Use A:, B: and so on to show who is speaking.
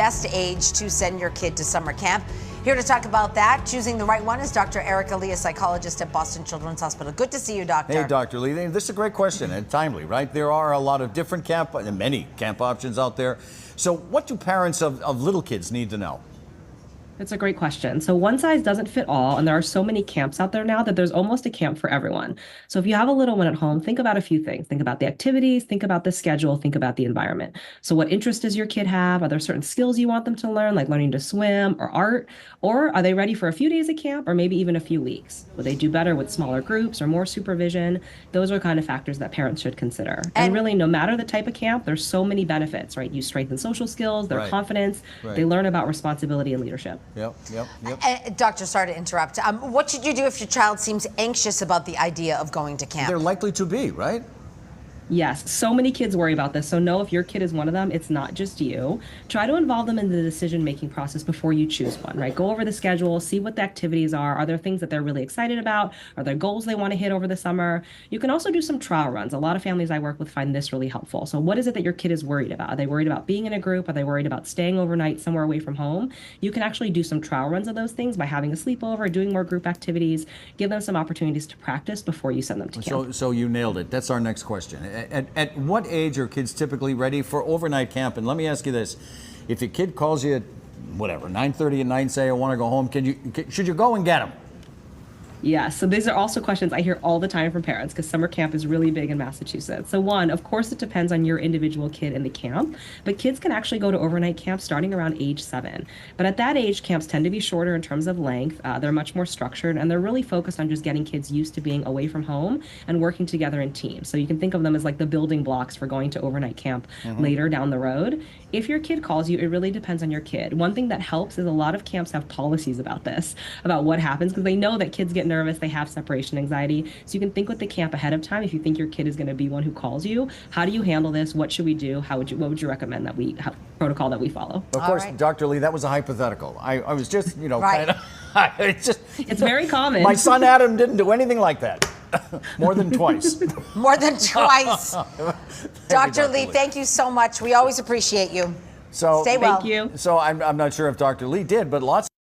A: best age to send your kid to summer camp? Here to talk about that, choosing the right one, is Dr. Erica Lee, a psychologist at Boston Children's Hospital. Good to see you, Doctor.
B: Hey, Dr. Lee. This is a great question and timely, right? There are a lot of different many camp options out there. So what do parents of little kids need to know?
C: It's a great question. So one size doesn't fit all, and there are so many camps out there now that there's almost a camp for everyone. So if you have a little one at home, think about a few things. Think about the activities, think about the schedule, think about the environment. So what interest does your kid have? Are there certain skills you want them to learn, like learning to swim or art? Or are they ready for a few days of camp or maybe even a few weeks? Will they do better with smaller groups or more supervision? Those are kind of factors that parents should consider. And really, no matter the type of camp, there's so many benefits, right? You strengthen social skills, their confidence, they learn about responsibility and leadership.
A: Yep. Doctor, sorry to interrupt. What should you do if your child seems anxious about the idea of going to camp?
B: They're likely to be, right?
C: Yes, so many kids worry about this. So know if your kid is one of them, it's not just you. Try to involve them in the decision-making process before you choose one, right? Go over the schedule, see what the activities are. Are there things that they're really excited about? Are there goals they want to hit over the summer? You can also do some trial runs. A lot of families I work with find this really helpful. So what is it that your kid is worried about? Are they worried about being in a group? Are they worried about staying overnight somewhere away from home? You can actually do some trial runs of those things by having a sleepover, doing more group activities, give them some opportunities to practice before you send them to camp.
B: So you nailed it. That's our next question. At what age are kids typically ready for overnight camp? And let me ask you this. If your kid calls you at, whatever, 9:30 at night and say, I want to go home, should you go and get them?
C: Yeah, so these are also questions I hear all the time from parents because summer camp is really big in Massachusetts. So one, of course, it depends on your individual kid in the camp, but kids can actually go to overnight camp starting around age 7. But at that age, camps tend to be shorter in terms of length. They're much more structured, and they're really focused on just getting kids used to being away from home and working together in teams. So you can think of them as like the building blocks for going to overnight camp later down the road. If your kid calls you, it really depends on your kid. One thing that helps is a lot of camps have policies about this, about what happens, because they know that kids get nervous, they have separation anxiety. So you can think with the camp ahead of time. If you think your kid is going to be one who calls you, how do you handle this? What should we do? What would you recommend that protocol that we follow?
B: Of course, Dr. Lee, that was a hypothetical. I was just, kind of,
C: it's very common.
B: My son Adam didn't do anything like that. More than twice.
A: More than twice. Dr. Lee, thank you so much. We always appreciate you.
B: So
A: stay well.
C: Thank you.
B: So I'm not sure if Dr. Lee did, but lots